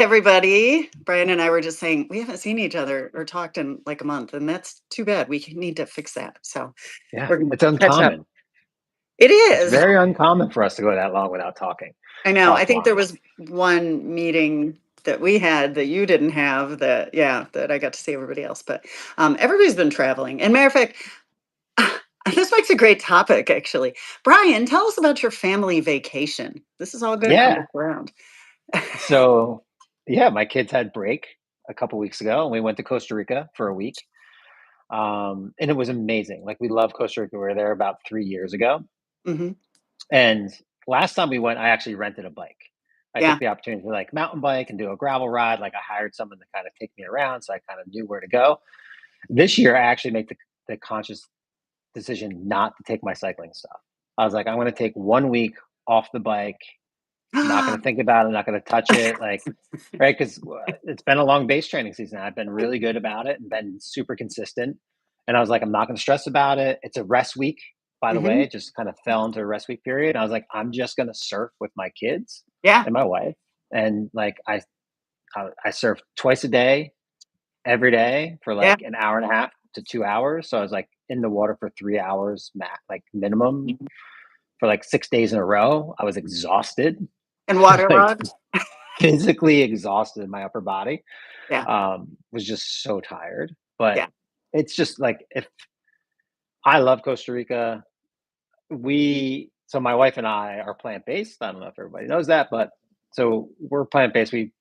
everybody. Brian and I were just saying we haven't seen each other or talked in like a month, and that's too bad. We need to fix that. So Yeah, we're going it's to catch up. uncommon. It It's is. very uncommon for us to go that long without talking I know. I think there offline. was one meeting that we had that you didn't have that, yeah, that I got to see everybody else. But everybody's been traveling. And matter of fact, this makes a great topic, actually. Brian, tell us about your family vacation. This is all going to come Yeah. back around. So, yeah, my kids had break a couple weeks ago, and we went to Costa Rica for a week. And it was amazing. Like we love Costa Rica. We were there about 3 years ago. Hmm. And last time we went, I actually rented a bike. I took Yeah. the opportunity to like mountain bike and do a gravel ride. Like I hired someone to kind of take me around, so I kind of knew where to go. This year, I actually make the conscious decision not to take my cycling stuff. I was like, I'm going to take 1 week off the bike. Not going to think about it. Not going to touch it. Like, right? Because it's been a long base training season. I've been really good about it and been super consistent. And I was like, I'm not going to stress about it. It's a rest week, by the way. Hmm. It just kind of fell into a rest week period. I was like, I'm just going to surf with my kids Yeah. and my wife. And like, I surf twice a day, every day for Yeah. like an hour and a half to 2 hours. So I was like in the water for 3 hours, like minimum for like 6 days in a row. I was exhausted, And like waterlogged. physically exhausted in my upper body. Yeah. Was just so tired. But Yeah. it's just like if I love Costa Rica, so my wife and I are plant based. I don't know if everybody knows that, but so we're plant based. We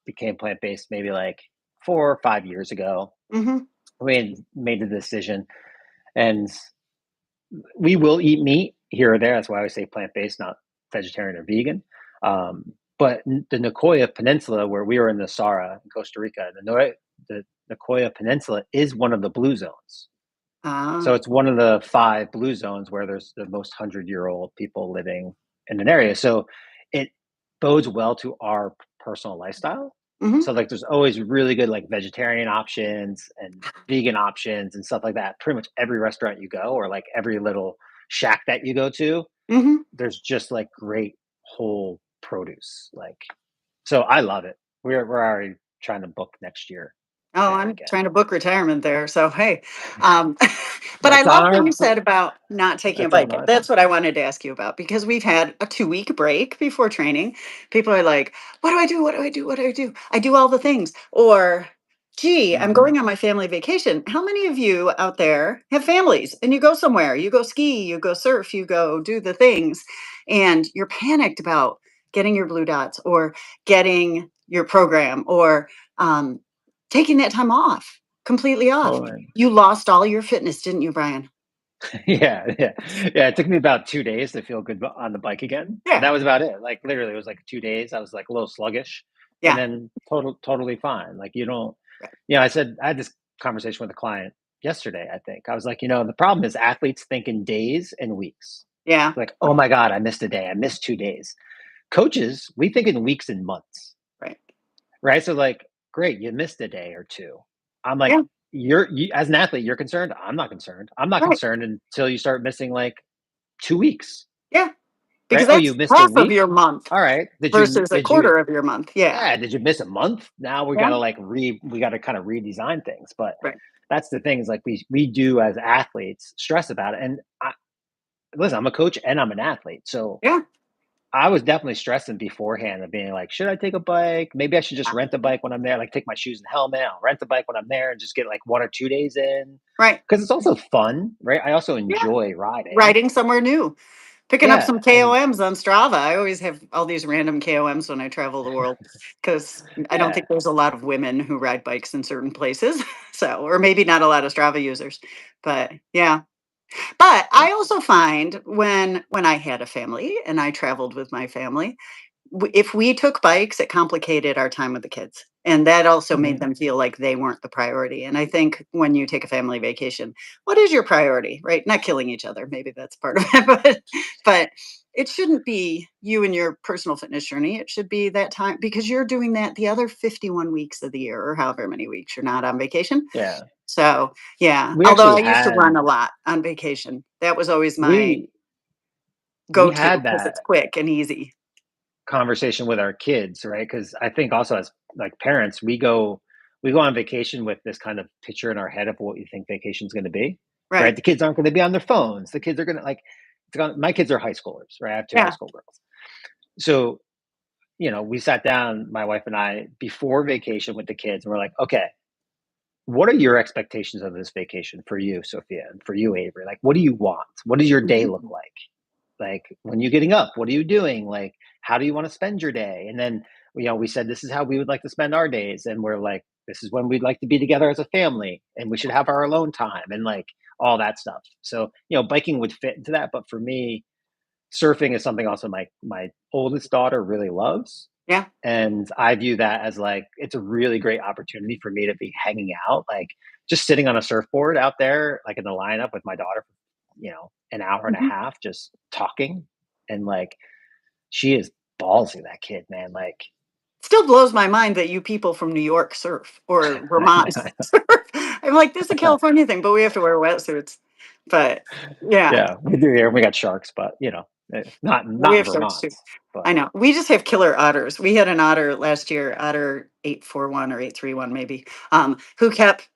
became plant based maybe like 4 or 5 years ago. Hmm. We made the decision, and we will eat meat here or there. That's why I always say plant based, not vegetarian or vegan. But the Nicoya Peninsula, where we were in the Sara in Costa Rica, the Nicoya Peninsula is one of the blue zones. So Ah. it's one of the five blue zones where there's the most 100-year-old people living in an area. So it bodes well to our personal lifestyle. Hmm. So like there's always really good like vegetarian options and vegan options and stuff like that. Pretty much every restaurant you go or like every little shack that you go to, Hmm. there's just like great whole produce. Like so I love it. We're already trying to book next year Oh, there I'm again. trying to book retirement there. So, hey, um, but I That's love on what our you said about not taking a that's on bike. our That's what I wanted to ask you about because we've had a 2 week break before training. People are like, what do I do? What do I do? What do I do? I do all the things. Or, gee, I'm Mhm. going on my family vacation. How many of you out there have families and you go somewhere? You go ski, you go surf, you go do the things, and you're panicked about getting your blue dots or getting your program or, um, taking that time off, completely off. Totally. You lost all your fitness, didn't you, Brian? Yeah, yeah. Yeah, it took me about 2 days to feel good on the bike again, and Yeah, that was about it. Like, literally, it was, like, 2 days, I was, like, a little sluggish, and yeah, then totally fine. Like, you don't right. I had this conversation with a client yesterday, I think. I was like, "The problem is athletes think in days and weeks." Yeah, Like, "Oh my god, I missed a day. I missed 2 days." Coaches, we think in weeks and months. right. Right? So, like, great, you missed a day or 2. I'm like, Yeah, you as an athlete, you're concerned? I'm not concerned. I'm not right. concerned until you start missing, like, 2 weeks, Yeah, right? because "Oh, you that's missed a half of week? your month Alright. versus a quarter of your month. Yeah, Yeah, did you miss a month? Now we yeah, gotta, like, we gotta kinda redesign things." But right. that's the thing is, like, we do as athletes stress about it, and listen, I'm a coach and I'm an athlete, so Yeah, I was definitely stressing beforehand of being like, "Should I take a bike? Maybe I should just rent a bike when I'm there, like, take my shoes and helmet, I'll rent the bike when I'm there and just get, like, 1 or 2 days in right. because it's also fun, right? I also Yeah, enjoy riding. riding somewhere new, picking up some Yeah, and KOMs on Strava. I always have all these random KOMs when I travel the world because I don't yeah. think there's a lot of women who ride bikes in certain places. So, or maybe not a lot of Strava users, but yeah. But I also find when I had a family and I traveled with my family, if we took bikes, it complicated our time with the kids. And that also made Mhm. them feel like they weren't the priority. And I think when you take a family vacation, what is your priority, right? Not killing each other. Maybe that's part of it, but it shouldn't be you and your personal fitness journey. It should be that time because you're doing that the other 51 weeks of the year or however many weeks you're not on vacation. Yeah. So, yeah, We although actually I used to run had a lot on vacation. That was always my we we go-to had because that it's quick and easy. conversation with our kids, right? Because I think also as like parents, we go on vacation with this kind of picture in our head of what we think vacation is going to be, right? Right. The kids aren't going to be on their phones. The kids are going to like, my kids are high schoolers, right? I have two high Yeah. school girls. So, we sat down, my wife and I, before vacation with the kids, and we're like, okay, what are your expectations of this vacation for you, Sophia, and for you, Avery? Like, what do you want? What does your day look Mhm. like? Like, when you're getting up, what are you doing? Like, how do you want to spend your day? And then, we said, this is how we would like to spend our days. And we're like, this is when we'd like to be together as a family and we should have our alone time and like all that stuff. So, biking would fit into that. But for me, surfing is something also my oldest daughter really loves. Yeah. And I view that as like, it's a really great opportunity for me to be hanging out, like just sitting on a surfboard out there, like in the lineup with my daughter, an hour and a Mhm. half, just talking. And like, she is ballsy, that kid, man. Like, Still blows my mind that you people from New York surf or I Vermont know. surf. I'm like, this is a California thing, but we have to wear wetsuits. But yeah, Yeah, we do here. We got sharks, but we not in have sharks Vermont. too. But I know. We just have killer otters. We had an otter last year, otter 841 or 831 maybe, who kept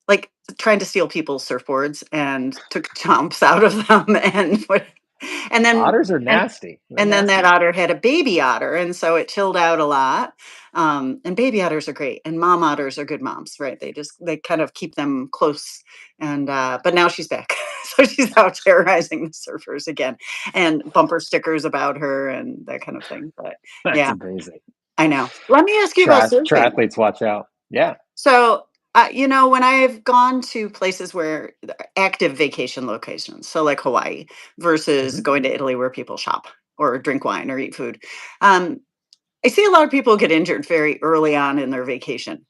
like trying to steal people's surfboards and took chomps out of them and then otters are and nasty. They're and then that nasty. otter had a baby otter, and so it chilled out a lot. And baby otters are great, and mom otters are good moms, right? They kind of keep them close. And but now she's back, so she's out terrorizing the surfers again, and bumper stickers about her and that kind of thing. But That's yeah, amazing. I know. Let me ask you about surfing. Triathletes, watch out. Yeah. So, when I've gone to places where active vacation locations, so like Hawaii versus Mhm. going to Italy where people shop or drink wine or eat food, um, I see a lot of people get injured very early on in their vacation.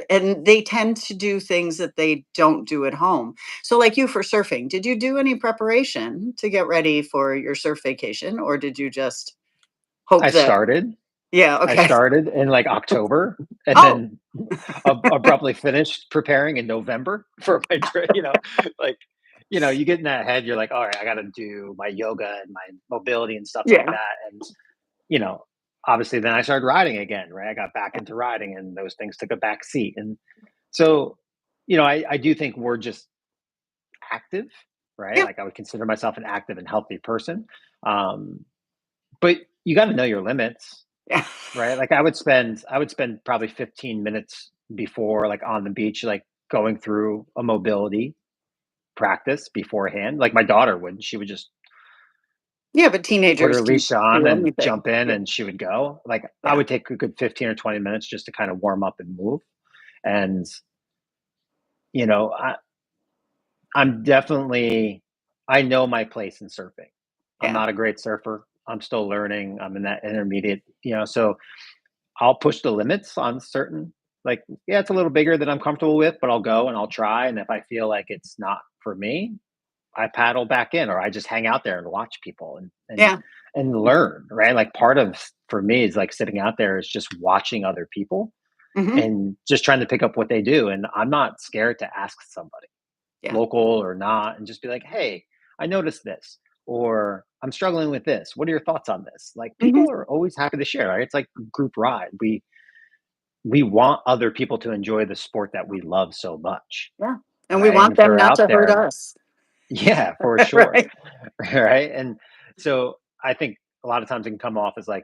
And they tend to do things that they don't do at home. So, like you for surfing, did you do any preparation to get ready for your surf vacation, or did you just hope I that? started. Yeah. I Okay. started in like October and Oh. then abruptly finished preparing in November for my trip. Like, you get in that head, you're like, all right, I got to do my yoga and my mobility and stuff like Yeah. that. And, you know, obviously then I started riding again, right? I got back into riding and those things took a back seat. And so, I do think we're just active, right? Yeah. Like I would consider myself an active and healthy person. Um, but you got to know your limits, Yeah. right? Like I would spend probably 15 minutes before, like on the beach, like going through a mobility practice beforehand. Like my daughter would, she would just Yeah, but put teenagers her can leash on do and anything. jump in Yeah, and she would go. Like I yeah, would take a good 15 or 20 minutes just to kind of warm up and move. And, you know, I, I'm definitely, I know my place in surfing. I'm yeah. not a great surfer. I'm still learning. I'm in that intermediate, so I'll push the limits on certain, like, yeah, it's a little bigger than I'm comfortable with, but I'll go and I'll try. And if I feel like it's not for me, I paddle back in or I just hang out there and watch people Yeah. and learn, right? Like part of for me is like sitting out there is just watching other people Mhm. and just trying to pick up what they do. And I'm not scared to ask somebody, Yeah. local or not, and just be like, hey, I noticed this, or I'm struggling with this. What are your thoughts on this? Like Mhm. people are always happy to share, right? It's like group ride. We want other people to enjoy the sport that we love so much, Yeah. And we right? And want if them they're not out to hurt there, us. yeah, for sure. Right. Right. And so I think a lot of times it can come off as like,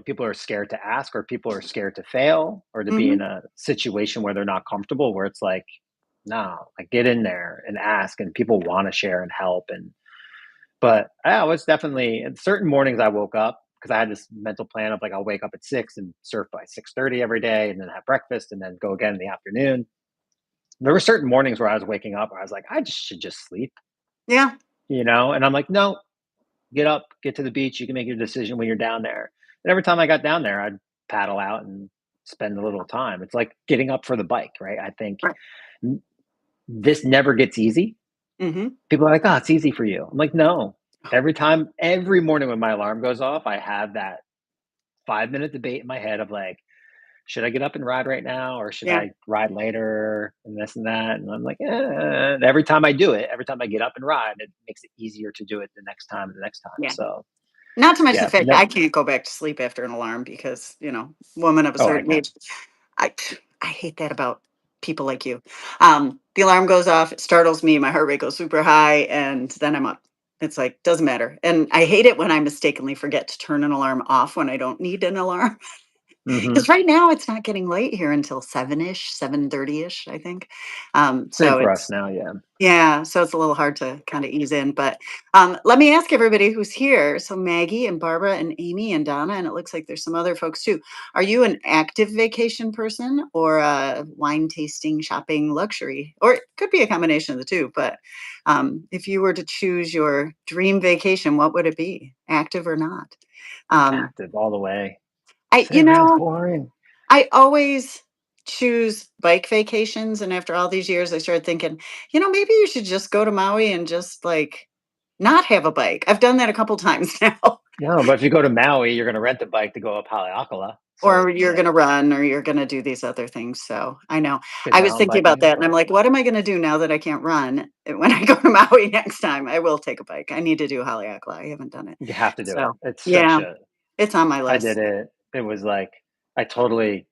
people are scared to ask, or people are scared to fail, or to be in Mhm. a situation where they're not comfortable, where it's like, no, like get in there and ask, and people want to share and help. And but I was definitely in certain mornings I woke up because I had this mental plan of like I'll wake up at 6 and surf by 6:30 every day, and then have breakfast, and then go again in the afternoon. There were certain mornings where I was waking up where I was like, I just should just sleep, Yeah. and I'm like, no, get up, get to the beach. You can make your decision when you're down there. And every time I got down there, I'd paddle out and spend a little time. It's like getting up for the bike, right? I think Right. this never gets easy. Mhm. People are like, "Oh, it's easy for you." I'm like, "No." Every morning when my alarm goes off, I have that 5-minute debate in my head of like, should I get up and ride right now, or should Yeah. I ride later, and this and that? And I'm like, and every time I do it, every time I get up and ride, it makes it easier to do it the next time and the next time. Yeah. So Not to mention the Yeah. fact that No. I can't go back to sleep after an alarm because, woman of a Oh, I certain can. age, I I hate that about people like you. The alarm goes off, it startles me, my heart rate goes super high, and then I'm up. It's like, doesn't matter. And I hate it when I mistakenly forget to turn an alarm off when I don't need an alarm. Hmm. Because right now it's not getting late here until 7-ish, 7:30-ish, I think. Same So for us it's now. Yeah. yeah, so it's a little hard to kind of ease in, but let me ask everybody who's here. So Maggie and Barbara and Amy and Donna, and it looks like there's some other folks too. Are you an active vacation person or a wine tasting, shopping, luxury? Or it could be a combination of the two. But if you were to choose your dream vacation, what would it be? Active or not? Um, Active all the way. I, Sit around boring. I always choose bike vacations, and after all these years, I started thinking, maybe you should just go to Maui and just, like, not have a bike. I've done that a couple times now. No, but if you go to Maui, you're going to rent a bike to go up Haleakala. Or So you're like gonna run, or you're gonna do these other things, so I know. good I was mountain thinking about biking. that, and I'm like, "What am I gonna do now that I can't run?" And when I go to Maui next time, I will take a bike. I need to do Haleakala, I haven't done it. You have to do it. So, It's such yeah, a. it's on my I did list. it. It was like I totally,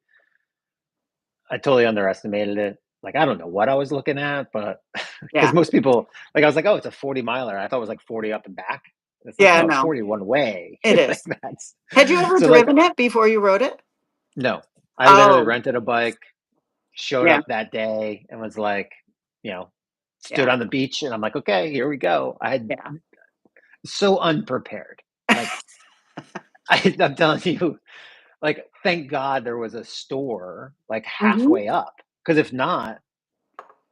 I totally underestimated it. Like I don't know what I was looking at, but because Yeah. most people, like I was like, oh, it's a 40 miler. I thought it was like 40 up and back. It's like Yeah, no, it's no, 40 one way. it Like is. that's Had you ever so like driven it before you rode it? no. I literally Oh, rented a bike, showed yeah, up that day, and was like, you know, stood yeah, on the beach, and I'm like, okay, here we go. I had yeah. so unprepared. Like I'm telling you, like thank God there was a store like Mhm. halfway up, because if not,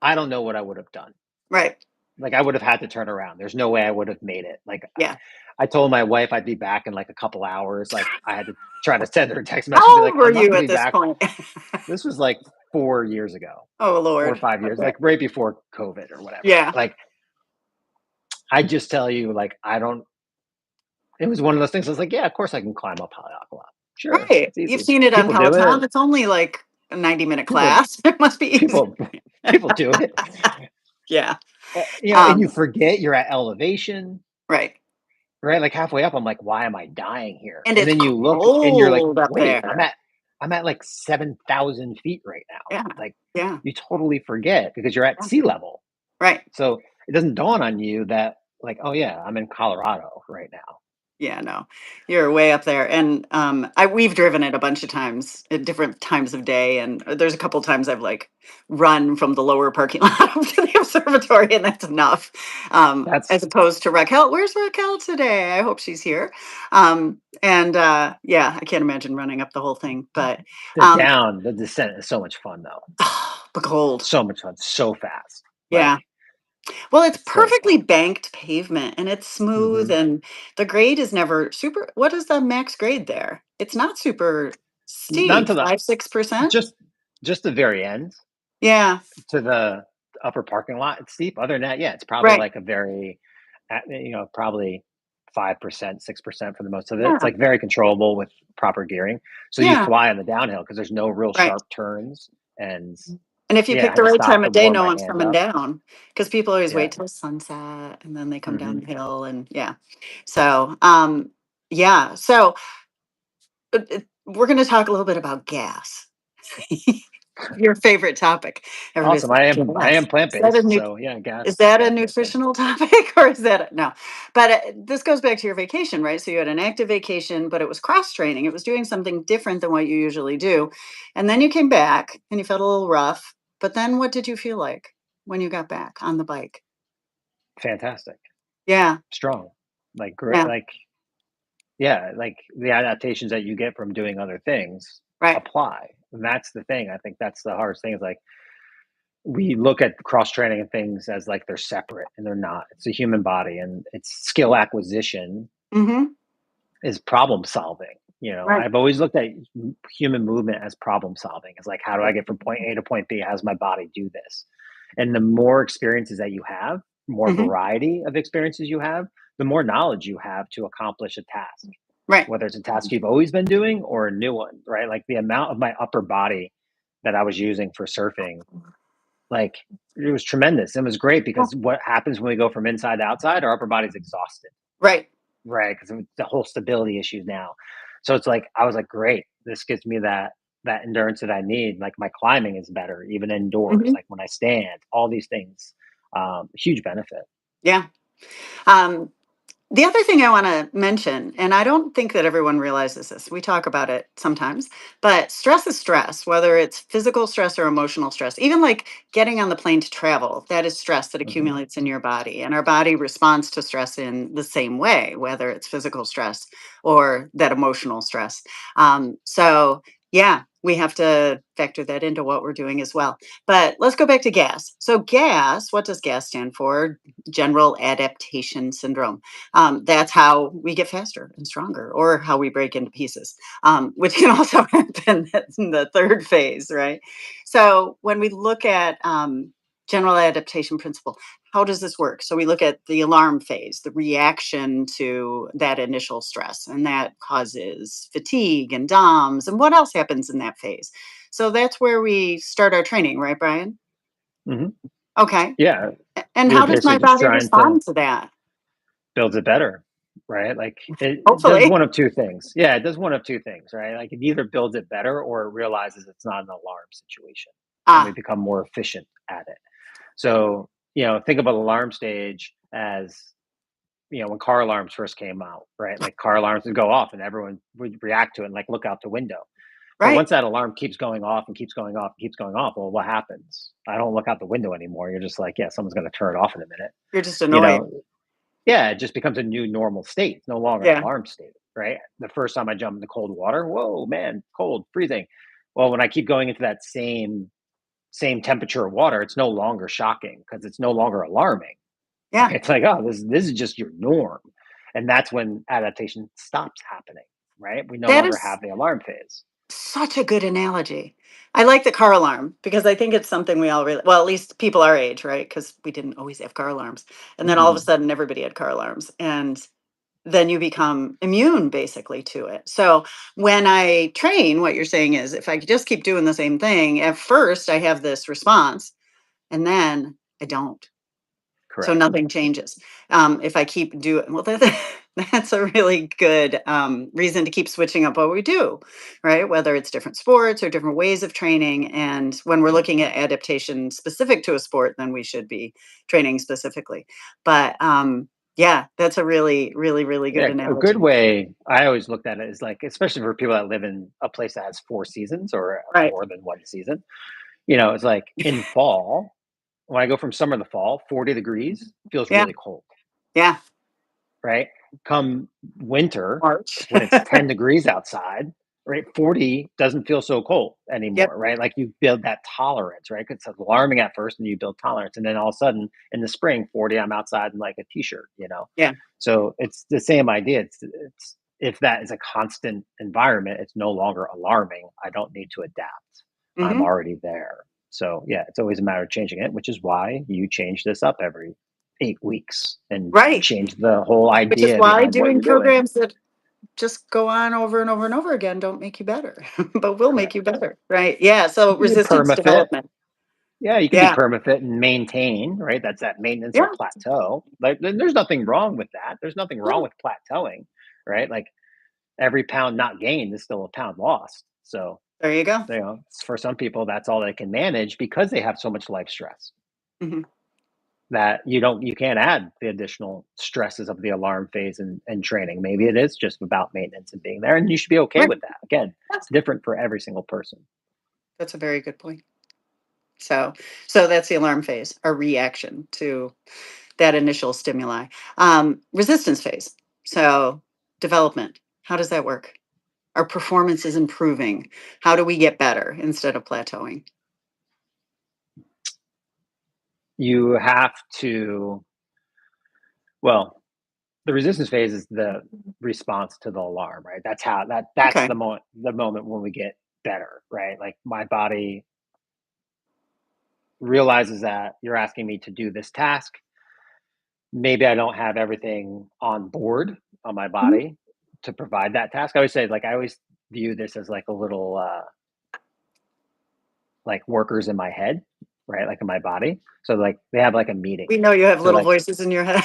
I don't know what I would have done. Right. Like I would have had to turn around. There's no way I would have made it. Like Yeah. I told my wife I'd be back in like a couple hours. Like I had to try to send her a text message and be How old like, were I'm not you going to at be this back. point? This was like 4 years ago, Oh, 4 or 5 years, Okay. like right before COVID or whatever. Yeah. Like I just tell you, like I don't. It was one of those things. I was like, yeah, of course I can climb up Haleakala. Sure, Right. it's You've easy. seen it on People do Peloton. it. It's only like a 90-minute People, class. It must be easy. people, people do it. Yeah. And you Um, forget you're at elevation, right. right? Like halfway up, I'm like, why am I dying here? And And it's then you look and you're like, cold up wait, I'm there. at I'm at like 7,000 feet right now. Yeah. Like Yeah. you totally forget because you're at Yeah. sea level. Right. So it doesn't dawn on you that like, oh yeah, I'm in Colorado right now. Yeah, no, you're way up there, and we've driven it a bunch of times at different times of day, and there's a couple times I've like run from the lower parking lot up to the observatory, and that's enough. As That's opposed to Raquel, where's Raquel today? I hope she's here. And yeah, I can't imagine running up the whole thing, but um, the descent is so much fun though. but cold. So much fun, so fast. Like Yeah. Well, it's it's so perfectly fun. banked pavement and it's smooth Hmm. and the grade is never super. What is the max grade there? It's not super Not steep, to the 5, 6%. just just the very end Yeah, to the upper parking lot. It's steep. Other than that, yeah, it's probably right. like a very, probably 5%, 6% for the most of it. It's Yeah, like very controllable with proper gearing. So you yeah, fly on the downhill because there's no real right. sharp turns. And And if you yeah, I pick had the to right stop time to of day, warm no my one's hands coming up. down because people always Yeah. wait till sunset and then they come down Hmm. the hill and yeah. So, yeah. So we're going to talk a little bit about gas. Your favorite topic. Everybody's Awesome. like, I am gas. plant Is that a based. new So yeah, Is that a gas makes sense. nutritional topic or is that no? But this goes back to your vacation, right? So you had an active vacation, but it was cross training. It was doing something different than what you usually do. And then you came back and you felt a little rough. But then what did you feel like when you got back on the bike? Fantastic. Yeah. Strong. Like great. Yeah. Like yeah, like the adaptations that you get from doing other things Right. apply. And that's the thing. I think that's the hardest thing is like we look at cross training and things as like they're separate and they're not. It's a human body and it's skill acquisition Mm-hmm. is problem solving. Right. I've always looked at human movement as problem solving. It's like, how do I get from point A to point B? How does my body do this? And the more experiences that you have, more Mm-hmm. variety of experiences you have, the more knowledge you have to accomplish a task, Right. whether it's a task you've always been doing or a new one, right? Like the amount of my upper body that I was using for surfing, like it was tremendous. It was great Well, because what happens when we go from inside to outside, our upper body's exhausted. right. right? Because the whole stability issues now. So it's like I was like, great, this gives me that endurance that I need. Like my climbing is better, even indoors. Mhm. Like when I stand, all these things, huge benefit. Yeah. Um, The other thing I want to mention, and I don't think that everyone realizes this, we talk about it sometimes, but stress is stress, whether it's physical stress or emotional stress. Even like getting on the plane to travel, that is stress that Hmm. accumulates in your body. And our body responds to stress in the same way, whether it's physical stress or that emotional stress. Yeah, we have to factor that into what we're doing as well. But let's go back to gas. So, gas, what does gas stand for? General adaptation syndrome. That's how we get faster and stronger, or how we break into pieces, which can also happen in the third phase, right? So when we look at general adaptation principle, how does this work? So we look at the alarm phase, the reaction to that initial stress, and that causes fatigue and DOMS. And what else happens in that phase? So that's where we start our training, right, Brian? Hmm. Okay. Yeah, And you're how does basically my just body trying to respond to that? build it better, right? Like it does Hopefully. one of two things. Yeah, it does one of two things, right? Like it either builds it better or it realizes it's not an alarm situation, and we Ah, become more efficient at it. So, think about alarm stage as, when car alarms first came out, right? Like car alarms would go off and everyone would react to it and like look out the window. But right. once that alarm keeps going off and keeps going off and keeps going off, well, what happens? I don't look out the window anymore. You're just like, yeah, someone's going to turn it off in a minute. You're just You annoyed. know, yeah, it just becomes a new normal state. It's no longer an Yeah. alarm state, right? The first time I jump into cold water, whoa, man, cold, freezing. Well, when I keep going into that same temperature of water, it's no longer shocking because it's no longer alarming. Yeah. It's like, oh, this is just your norm. And that's when adaptation stops happening, right? We no That longer is have the alarm phase. such a good analogy. I like the car alarm because I think it's something we all really, well, at least people our age, right? Because we didn't always have car alarms. And then all of a Mhm. sudden, everybody had car alarms. And then you become immune basically to it. So when I train, what you're saying is if I just keep doing the same thing, at first I have this response and then I don't. So Correct. nothing changes. If I keep doing well, that's a really good reason to keep switching up what we do, right? Whether it's different sports or different ways of training. And when we're looking at adaptation specific to a sport, then we should be training specifically. But yeah, that's a really, really, really good Yeah, a good analogy. way I always looked at it is like, especially for people that live in a place that has 4 seasons or Right. more than one season, it's like in fall, when I go from summer to fall, 40 degrees feels Yeah. really cold, Yeah. right? Come winter, March. when it's 10 degrees outside, right? 40 doesn't feel so cold Yep. anymore, right? Like you build that tolerance, right? 'Cause it's alarming at first and you build tolerance. And then all of a sudden in the spring, 40, I'm outside in like a t-shirt. Yeah. So it's the same idea. It's if that is a constant environment, it's no longer alarming. I don't need to adapt. I'm Hmm. already there. So yeah, it's always a matter of changing it, which is why you change this up every 8 weeks and Right. change the whole Which is idea why behind what doing you're doing. programs that just go on over and over and over again don't make you better, but will make you Correct. better, right? Yeah, so You can be resistance permafit. development. Yeah, you can be Yeah, permafit and maintain, right? That's that maintenance or yeah, plateau. Like there's nothing wrong with that. There's nothing wrong no, with plateauing, right? Like every pound not gained is still a pound lost. So, there you go. for some people, that's all they can manage because they have so much life stress Mhm. that you can't add the additional stresses of the alarm phase and training. Maybe it is just about maintenance and being there, and you should be okay Right, with that. Again, yeah, it's different for every single person. that's a very good point. So that's the alarm phase, our reaction to that initial stimuli. Resistance phase, so development, how does that work? Our performance is improving. How do we get better instead of plateauing? You have to, well, the resistance phase is the response to the alarm, right? That's Okay. the moment when we get better, right? Like my body realizes that you're asking me to do this task. Maybe I don't have everything on board on my Mhm. body to provide that task. I always say, like, I always view this as like a little, like workers in my head, right? Like in my body. So like they have like a meeting. We know you have So little like voices in your head.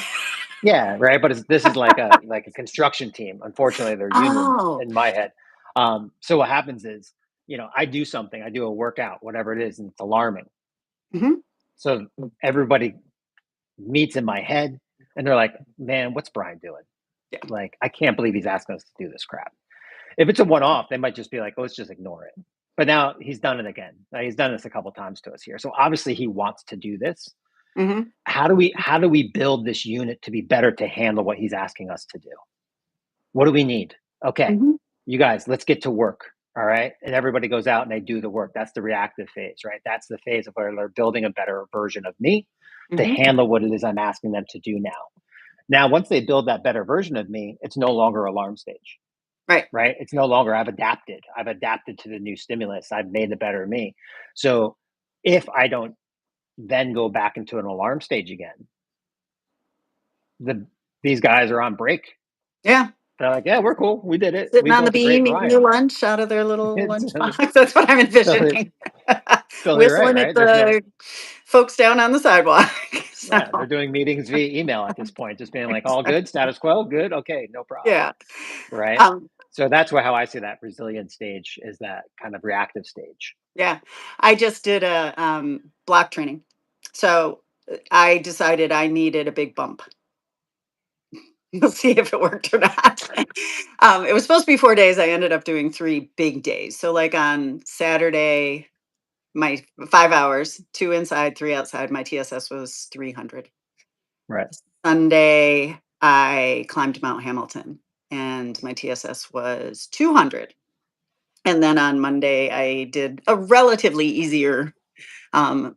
Yeah, right. But this is like a construction team. Unfortunately, they're union Oh. in my head. So what happens is, I do something, I do a workout, whatever it is, and it's alarming. Mhm. So everybody meets in my head, and they're like, "Man, what's Brian doing? Yeah. Like, I can't believe he's asking us to do this crap." If it's a one-off, they might just be like, "Oh, let's just ignore it." But now he's done it again. He's done this a couple times to us here. So obviously he wants to do this. Mhm. How do we build this unit to be better to handle what he's asking us to do? What do we need? Okay, Mhm. you guys, let's get to work. All right. And everybody goes out and they do the work. That's the reactive phase, right? That's the phase of where they're building a better version of me to Mhm. handle what it is I'm asking them to do now. Now, once they build that better version of me, it's no longer alarm stage, Right. right? It's no longer I've adapted. I've adapted to the new stimulus. I've made the better me. So if I don't then go back into an alarm stage again, the these guys are on break. Yeah. They're like, yeah, we're cool. We did it. Sitting We on the built a great beam, eating their Brian. lunch out of their little It's lunchbox. That's what I'm totally, envisioning. totally right, Whistling at right? There's no, the folks down on the sidewalk. So, yeah, they're doing meetings via email at this point, just being like, all good, status quo, good, okay, no problem, yeah. right? Um, So that's how I see that resilient stage is that kind of reactive stage. yeah. I just did a block training. So I decided I needed a big bump. We'll see if it worked or not. It was supposed to be 4 days. I ended up doing 3 big days. So, like on Saturday, my 5 hours, two inside, three outside, my TSS was 300. Right. Sunday, I climbed Mount Hamilton and my TSS was 200. And then on Monday, I did a relatively easier,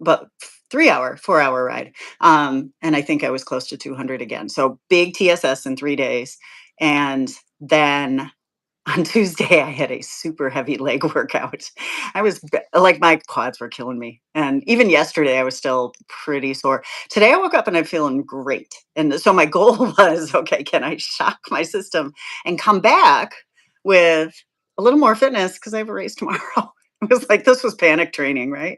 but 3 hour, 4 hour ride. And I think I was close to 200 again. So big TSS in 3 days. And then on Tuesday, I had a super heavy leg workout. Like my quads were killing me. And even yesterday, I was still pretty sore. Today, I woke up and I'm feeling great. And so my goal was okay, can I shock my system and come back with a little more fitness because I have a race tomorrow? It was like this was panic training, right?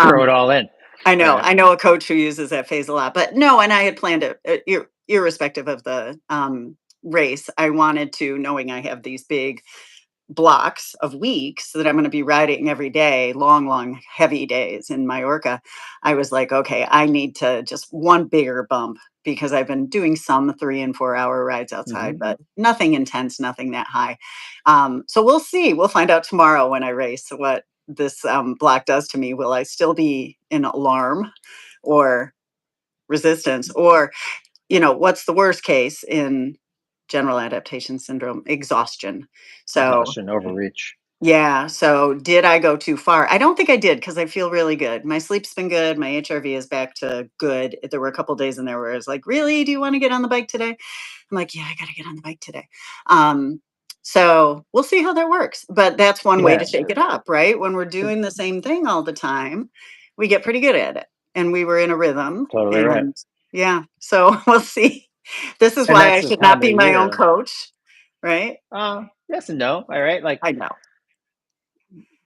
Throw um, it all in. I know. Right. I know a coach who uses that phase a lot, but no, and I had planned it irrespective of the race. I wanted to, knowing I have these big blocks of weeks that I'm going to be riding every day, long, long, heavy days in Majorca. I was like, okay, I need to just one bigger bump because I've been doing some 3 and 4 hour rides outside, Hmm. but nothing intense, nothing that high. So we'll see. We'll find out tomorrow when I race what this block does to me. Will I still be in alarm or resistance? Or, what's the worst case in general adaptation syndrome? Exhaustion. So, Exhaustion, overreach. yeah. So, did I go too far? I don't think I did because I feel really good. My sleep's been good. My HRV is back to good. There were a couple days in there where I was like, really? Do you want to get on the bike today? I'm like, yeah, I got to get on the bike today. Um, so we'll see how that works. But that's one way to Yeah, shake it up, right? When we're doing the same thing all the time, we get pretty good at it. And we were in a rhythm. totally right. And yeah, so we'll see. This is And why that's I the should not time of be my own year. coach, right? Yes and no. All right. Like I know.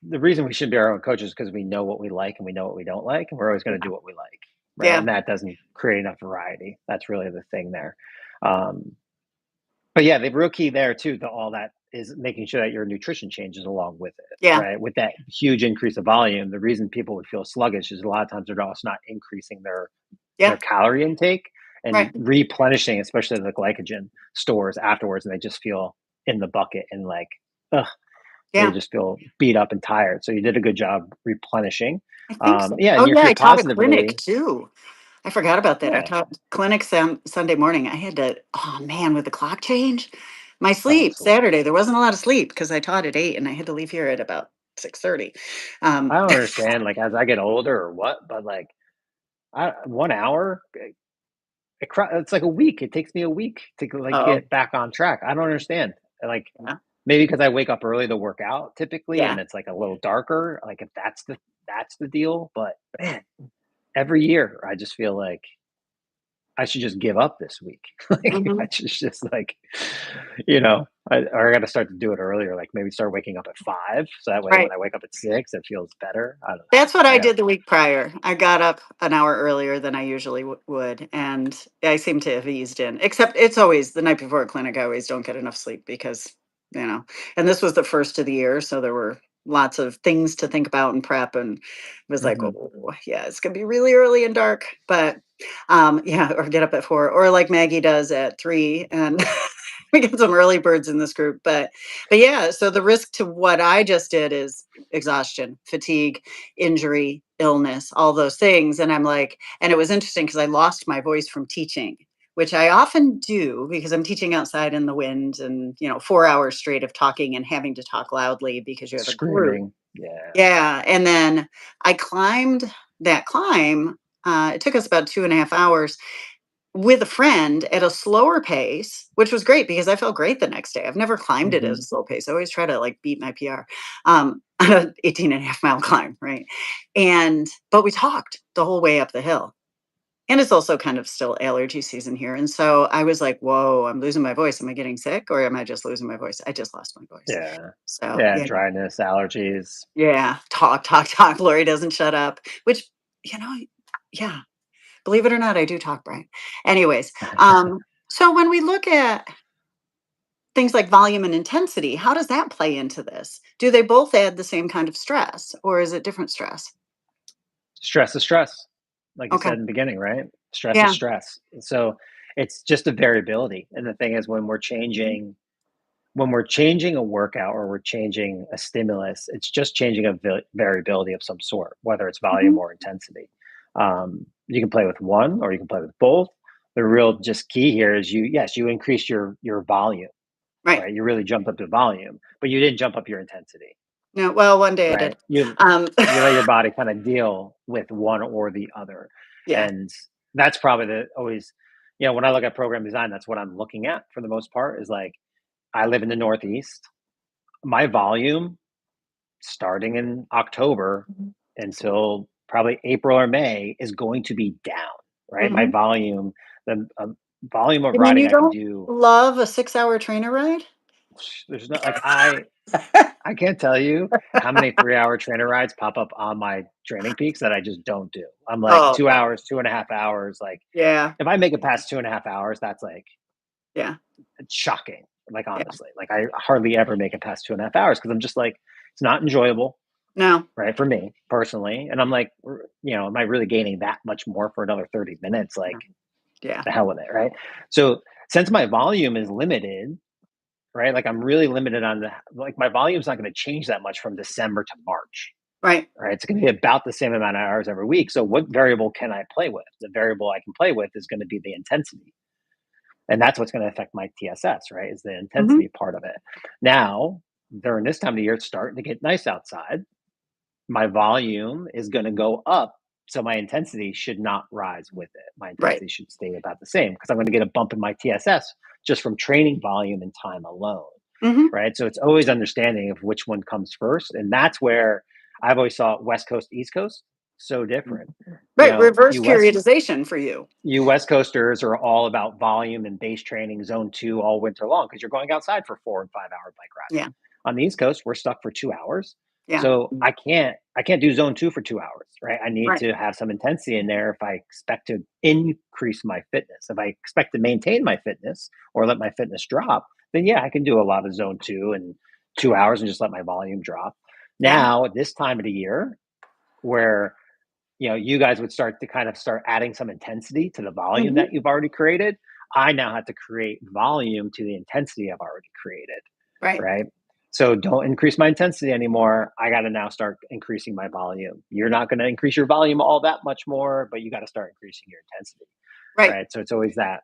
the reason we should be our own coaches is because we know what we like and we know what we don't like, and we're always going to Yeah. do what we like, right? Yeah. And that doesn't create enough variety. That's really the thing there. Um, but yeah, the real key there too to all that is making sure that your nutrition changes along with it, Yeah. right? With that huge increase of volume, the reason people would feel sluggish is a lot of times they're also not increasing their Yeah. calorie intake and Right. replenishing, especially the glycogen stores afterwards, and they just feel in the bucket and like, ugh, they Yeah. just feel beat up and tired. So you did a good job replenishing. I think so. Yeah, and Oh, if yeah. you're I taught a clinic positively, too. I forgot about that. I yeah, taught clinic Sunday morning. I had to, oh man, with the clock change, my oh, sleep it's the worst. Saturday, there wasn't a lot of sleep because I taught at 8 and I had to leave here at about 6:30. I Um, don't understand, like as I get older or what, but like 1 hour, it's like a week. It takes me a week to like oh, get back on track. I don't understand. Like yeah. maybe because I wake up early to work out typically, Yeah. and it's like a little darker. Like if that's the deal, but man, every year I just feel like I should just give up this week. Like, I Mhm. should just like, you know? I got to start to do it earlier. Like maybe start waking up at 5, so that way when Right. I wake up at 6, it feels better. I don't know. That's what I I got did the week prior. I got up an hour earlier than I usually would, and I seem to have eased in. Except it's always the night before a clinic. I always don't get enough sleep because, you know, and this was the first of the year, so there were lots of things to think about and prep, and it was like, Mhm. oh yeah, it's gonna be really early and dark, but yeah, or get up at 4, or like Maggie does at 3, and we get some early birds in this group, but yeah, so the risk to what I just did is exhaustion, fatigue, injury, illness, all those things. And I'm like, and it was interesting because I lost my voice from teaching, which I often do because I'm teaching outside in the wind and, 4 hours straight of talking and having to talk loudly because you have a group. Screaming. Yeah. Yeah. And then I climbed that climb. It took us about 2.5 hours with a friend at a slower pace, which was great because I felt great the next day. I've never climbed it at a Mhm. slow pace. I always try to like beat my PR on an 18.5 mile climb, right? But we talked the whole way up the hill. And it's also kind of still allergy season here. And so I was like, whoa, I'm losing my voice. Am I getting sick or am I just losing my voice? I just lost my voice. Yeah. So Yeah, yeah, dryness, allergies. yeah, talk, talk, talk. Lori doesn't shut up, which, you know, yeah, believe it or not, I do talk, Brian. Anyways, so when we look at things like volume and intensity, how does that play into this? Do they both add the same kind of stress or is it different stress? Stress is stress, like you Okay. said in the beginning, right? Stress is Yeah. stress. So it's just a variability. And the thing is, when we're changing a workout or we're changing a stimulus, it's just changing a variability of some sort, whether it's volume Mhm. or intensity. You can play with one or you can play with both. The real just key here is you increase your volume, Right. right? You really jumped up the volume, but you didn't jump up your intensity, No, well, one day I right? did. You Um, you let your body kind of deal with one or the other, yeah. and that's probably the always, when I look at program design, that's what I'm looking at for the most part. Is like I live in the Northeast. My volume starting in October Mhm. until probably April or May is going to be down, right? My Mhm. volume, the volume of You mean riding you I can don't do, love a 6 hour trainer ride? there's not like I can't tell you how many 3-hour trainer rides pop up on my training peaks that I just don't do. I'm like Oh, 2 no. hours, 2.5 hours. Like Yeah. if I make it past 2.5 hours, that's like Yeah. it's shocking. Like Yeah. honestly, like I hardly ever make it past 2.5 hours because I'm just like it's not enjoyable, No. right, for me personally. And I'm like, am I really gaining that much more for another 30 minutes? Like No. Yeah. the hell with it, right? So since my volume is limited, right? Like I'm really limited on my volume's not going to change that much from December to March. Right. Right. It's going to be about the same amount of hours every week. So what variable can I play with? The variable I can play with is going to be the intensity. And that's what's going to affect my TSS, right? Is the Mhm. intensity part of it. Now, during this time of the year, it's starting to get nice outside. My volume is going to go up. So my intensity should not rise with it. My Right. intensity should stay about the same because I'm going to get a bump in my TSS just from training volume and time alone. Mhm. Right. So it's always understanding of which one comes first. And that's where I've always thought West Coast, East Coast, so different. Right. Reverse You West periodization for you. you West Coasters are all about volume and base training, zone two all winter long because you're going outside for 4 and 5 hour bike rides. Yeah. On the East Coast, we're stuck for 2 hours. Yeah. So I can't do zone two for 2 hours, right? I need Right. to have some intensity in there if I expect to increase my fitness. If I expect to maintain my fitness or let my fitness drop, then yeah, I can do a lot of zone two and 2 hours and just let my volume drop. Yeah. Now, at this time of the year, where you guys would start adding some intensity to the volume Mhm. that you've already created. I now have to create volume to the intensity I've already created, Right. right? So don't increase my intensity anymore. I got to now start increasing my volume. You're not going to increase your volume all that much more, but you got to start increasing your intensity, Right. right? So it's always that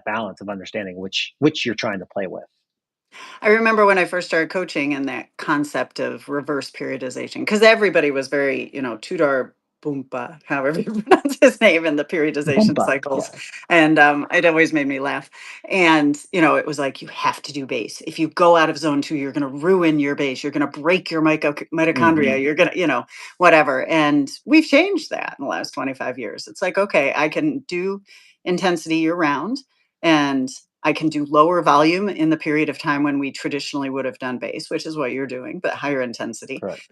balance of understanding which you're trying to play with. I remember when I first started coaching and that concept of reverse periodization, because everybody was very, Tudor Boompa, however you pronounce his name in the periodization Bumpa, cycles. yeah. And it always made me laugh. And, it was like, you have to do base. If you go out of zone two, you're going to ruin your base. You're going to break your Hmm. mitochondria. You're going to, whatever. And we've changed that in the last 25 years. It's like, okay, I can do intensity year round. And I can do lower volume in the period of time when we traditionally would have done base, which is what you're doing, but higher intensity. Correct.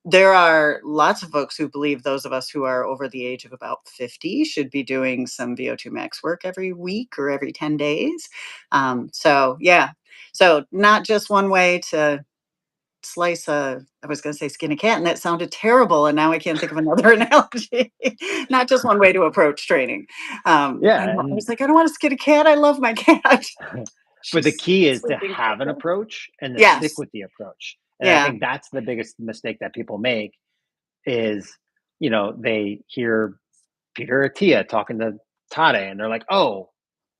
There are lots of folks who believe those of us who are over the age of about 50 should be doing some VO2 max work every week or every 10 days. So, yeah. So, not just one way to slice a, I was going to say skin a cat, and that sounded terrible. And now I can't think of another analogy. Not just one way to approach training. I Yeah, know. I and was like, I don't want to skin a cat. I love my cat. but the She's key is to sleeping. have an approach and to stick Yes. with the approach. And I Yeah. think that's the biggest mistake that people make is, they hear Peter Attia talking to Tade and they're like, "Oh,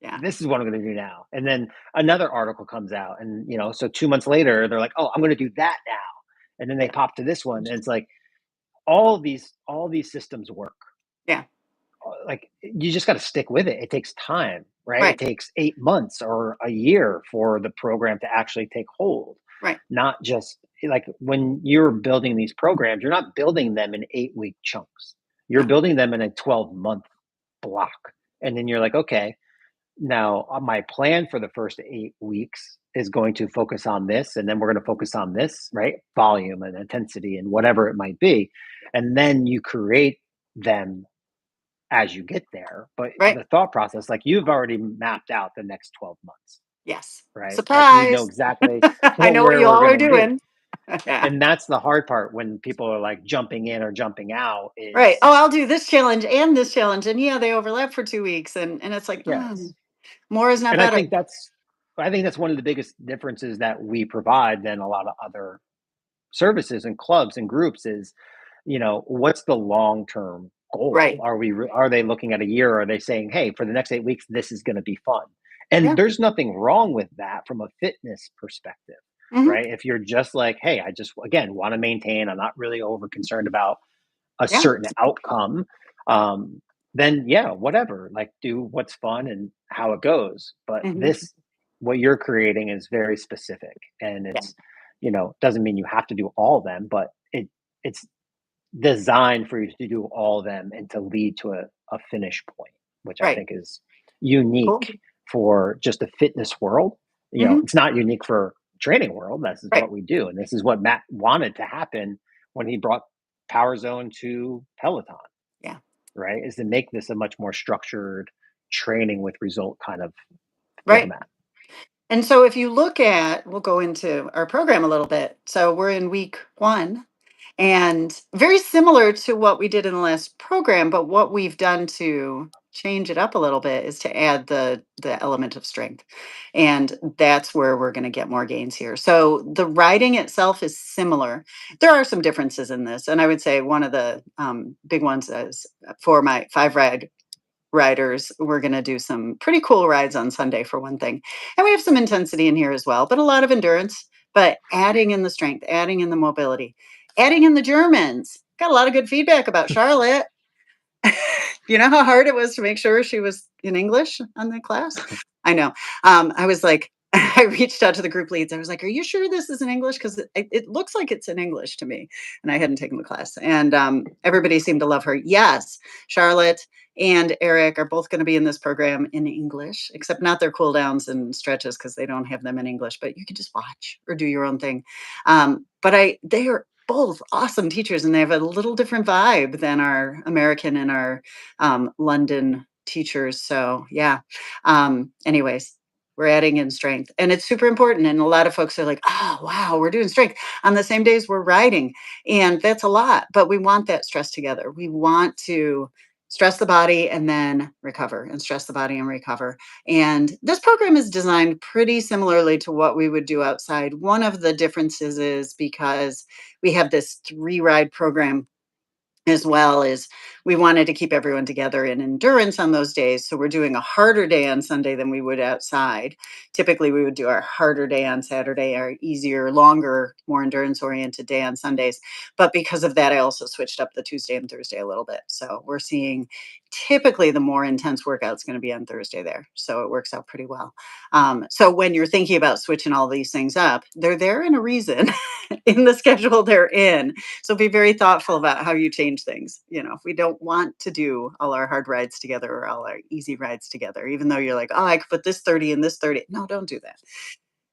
Yeah. this is what I'm going to do now." And then another article comes out and, so 2 months later they're like, "Oh, I'm going to do that now." And then they Yeah. pop to this one and it's like all these systems work. Yeah. Like you just got to stick with it. It takes time, right? It Right. takes 8 months or a year for the program to actually take hold. Right. Not just like when you're building these programs, you're not building them in 8-week chunks. You're No. building them in a 12-month block. And then you're like, okay, now my plan for the first 8 weeks is going to focus on this. And then we're going to focus on this, right? Volume and intensity and whatever it might be. And then you create them as you get there. But Right. the thought process, like you've already mapped out the next 12 months, Yes. right? Like you know Surprise. exactly I know what where you we're all going are to be. doing. Yeah. And that's the hard part when people are like jumping in or jumping out Right. is Oh, I'll do this challenge and this challenge. And yeah, they overlap for 2 weeks. And it's like, yes. more is not And I better. think that's one of the biggest differences that we provide than a lot of other services and clubs and groups is, what's the long term goal? Right. Are they looking at a year? Or are they saying, hey, for the next 8 weeks, this is going to be fun? And Yeah. there's nothing wrong with that from a fitness perspective, Hmm. right? If you're just like, hey, I just again want to maintain, I'm not really over concerned about a Yeah. certain outcome, um, then yeah, whatever. Like do what's fun and how it goes. But Hmm. this, what you're creating, is very specific, and Yeah. it's doesn't mean you have to do all of them, but it's designed for you to do all of them and to lead to a finish point, which I Right. think is Cool. unique for just the fitness world. Hmm. It's not unique for training world. This is Right. what we do, and this is what Matt wanted to happen when he brought Power Zone to Peloton, Yeah. right? Is to make this a much more structured training with result kind of Right. format. And so if you look at, we'll go into our program a little bit. So we're in week 1. And very similar to what we did in the last program, but what we've done to change it up a little bit is to add the element of strength. And that's where we're going to get more gains here. So the riding itself is similar. There are some differences in this. And I would say one of the big ones is for my 5 ride riders, we're going to do some pretty cool rides on Sunday for one thing. And we have some intensity in here as well, but a lot of endurance, but adding in the strength, adding in the mobility, adding in the Germans. Got a lot of good feedback about Charlotte. You know how hard it was to make sure she was in English on the class? I know. I was like, I reached out to the group leads. I was like, "Are you sure this is in English? Because it looks like it's in English to me." And I hadn't taken the class. And everybody seemed to love her. Yes, Charlotte and Eric are both going to be in this program in English, except not their cool downs and stretches because they don't have them in English. But you can just watch or do your own thing. But they are both awesome teachers, and they have a little different vibe than our American and our London teachers. So yeah. Anyways, we're adding in strength, and it's super important. And a lot of folks are like, "Oh, wow, we're doing strength on the same days we're riding," and that's a lot. But we want that stress together. We want to stress the body and then recover, and stress the body and recover. And this program is designed pretty similarly to what we would do outside. One of the differences is because we have this 3 ride program as well as we wanted to keep everyone together in endurance on those days. So we're doing a harder day on Sunday than we would outside. Typically, we would do our harder day on Saturday, our easier, longer, more endurance oriented day on Sundays. But because of that, I also switched up the Tuesday and Thursday a little bit. So we're seeing typically the more intense workout's going to be on Thursday there. So it works out pretty well. So when you're thinking about switching all these things up, they're there in a reason in the schedule they're in. So be very thoughtful about how you change things. If we don't want to do all our hard rides together or all our easy rides together, even though you're like, oh, I could put this 30 and this 30. No, don't do that.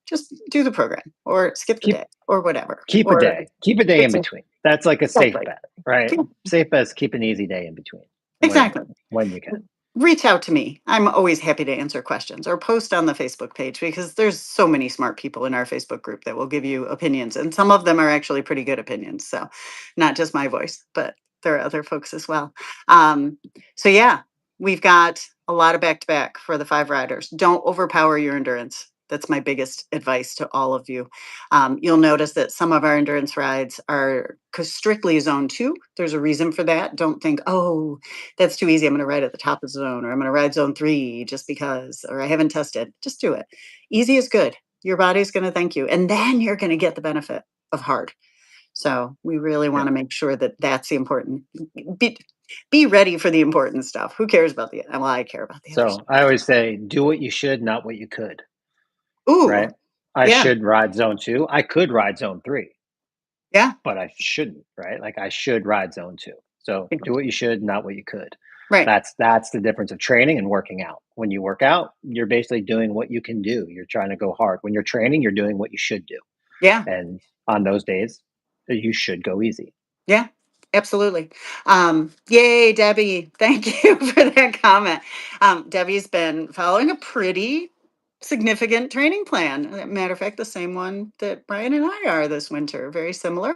Just do the program or skip the Keep day or whatever. keep a Or day. Keep a day in it's between. That's like a safe exactly. bet, right? Yeah, Safe bet is keep an easy day in between exactly. when you can. Reach out to me. I'm always happy to answer questions or post on the Facebook page because there's so many smart people in our Facebook group that will give you opinions. And some of them are actually pretty good opinions. So not just my voice, but there are other folks as well. Um, so yeah, we've got a lot of back to back for the 5 riders. Don't overpower your endurance. That's my biggest advice to all of you. You'll notice that some of our endurance rides are strictly zone 2. There's a reason for that. Don't think, oh, that's too easy. I'm going to ride at the top of the zone, or I'm going to ride zone 3 just because, or I haven't tested. Just do it. Easy is good. Your body's going to thank you. And then you're going to get the benefit of hard. So we really Yeah. want to make sure that that's the important. Be, be ready for the important stuff. Who cares about well, I care about the other So stuff. I always say, do what you should, not what you could. Ooh, Right? I yeah, should ride zone 2. I could ride zone 3, yeah. but I shouldn't, right? Like I should ride zone 2. So do what you should, not what you could. Right. That's the difference of training and working out. When you work out, you're basically doing what you can do. You're trying to go hard. When you're training, you're doing what you should do. Yeah. And on those days, you should go easy. Yeah, absolutely. Yay, Debbie. Thank you for that comment. Debbie's been following a pretty significant training plan. Matter of fact, the same one that Brian and I are this winter, very similar.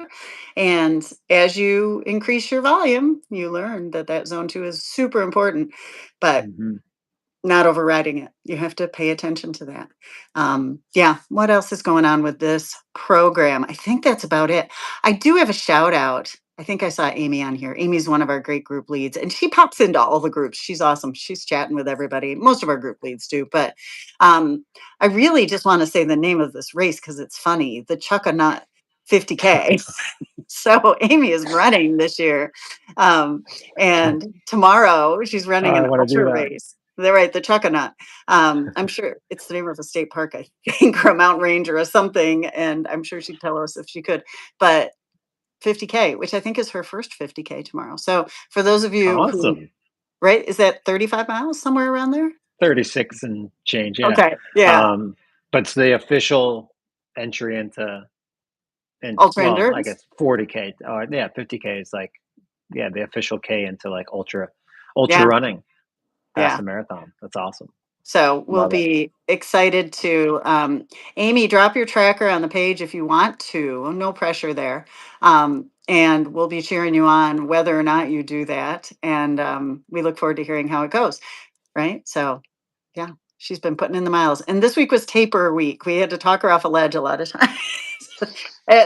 And as you increase your volume, you learn that zone 2 is super important. But Mhm. not overriding it. You have to pay attention to that. Yeah. What else is going on with this program? I think that's about it. I do have a shout out. I think I saw Amy on here. Amy's one of our great group leads, and she pops into all the groups. She's awesome. She's chatting with everybody. Most of our group leads do, but I really just want to say the name of this race because it's funny. The Chuck a Nut 50K. So Amy is running this year. Um, and tomorrow she's running I an want to do ultra that. race. They're right, the Chuckanut. I'm sure it's the name of a state park, I think, or a mountain range or a something. And I'm sure she'd tell us if she could. But 50K, which I think is her first 50K tomorrow. So for those of you who, Awesome. right, is that 35 miles somewhere around there? 36 and change, yeah. Okay. Yeah. Um, but it's the official entry into and Ultra well, I endurance. guess 40K or yeah, 50K is like yeah, the official K into like ultra Yeah. running past Yeah. the marathon. That's awesome. So we'll Love it. be excited to, Amy, drop your tracker on the page if you want to. No pressure there. And we'll be cheering you on whether or not you do that. And we look forward to hearing how it goes. Right. So, yeah, she's been putting in the miles. And this week was taper week. We had to talk her off a ledge a lot of times.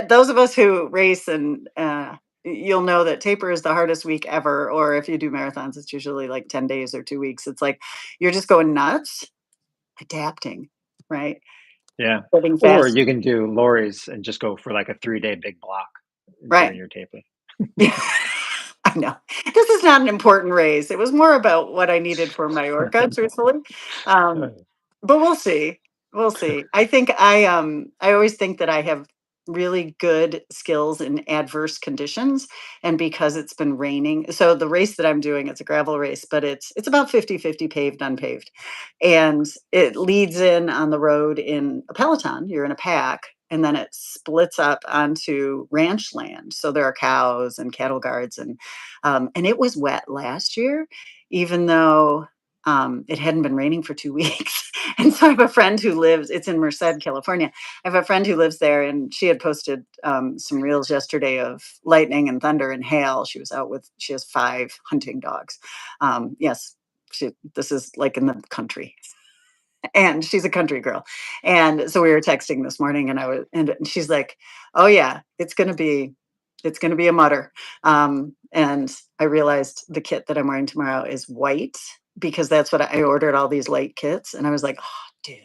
Those of us who race and you'll know that taper is the hardest week ever. Or if you do marathons, it's usually like 10 days or 2 weeks. It's like you're just going nuts, adapting, right? Yeah. Getting Or fast, you can do Lorries and just go for like a 3-day big block right? during your taper. Yeah, I know. This is not an important race. It was more about what I needed for my workout, truthfully. Um, but we'll see. We'll see. I think I always think that I have really good skills in adverse conditions, and because it's been raining. So the race that I'm doing, it's a gravel race, but it's about 50-50 paved, unpaved. And it leads in on the road in a peloton. You're in a pack, and then it splits up onto ranch land. So there are cows and cattle guards, and it was wet last year, even though it hadn't been raining for 2 weeks. And so I have a friend who lives. It's in Merced, California. I have a friend who lives there, and she had posted some reels yesterday of lightning and thunder and hail. She was out with. She has 5 hunting dogs. Yes, this is like in the country, and she's a country girl. And so we were texting this morning, and she's like, "Oh yeah, it's gonna be a mutter." And I realized the kit that I'm wearing tomorrow is white because that's what I ordered, all these light kits, and I was like, "Oh, dude,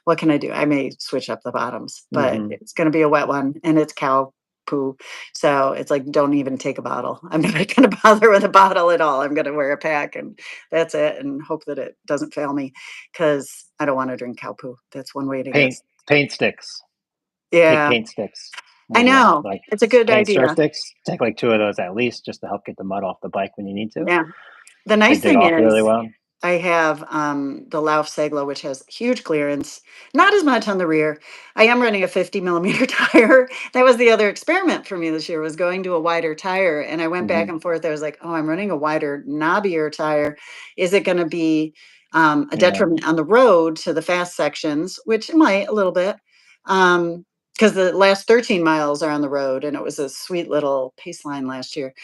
what can I do? I may switch up the bottoms, but Hmm. it's gonna be a wet one, and it's cow." poo. So it's like, don't even take a bottle. I'm not going to bother with a bottle at all. I'm going to wear a pack and that's it, and hope that it doesn't fail me because I don't want to drink cow poo. That's one way to get. Paint sticks. Take Yeah, paint sticks I with you. know. Like It's a good paint stir idea. sticks. Take like 2 of those at least just to help get the mud off the bike when you need to. Yeah. The They nice dig thing off really is well. I have the Lauf Segla, which has huge clearance, not as much on the rear. I am running a 50 millimeter tire. That was the other experiment for me this year, was going to a wider tire. And I went back Hmm. and forth. I was like, oh, I'm running a wider, knobbier tire. Is it going to be a Yeah. detriment on the road to the fast sections, which it might a little bit. Because the last 13 miles are on the road, and it was a sweet little pace line last year.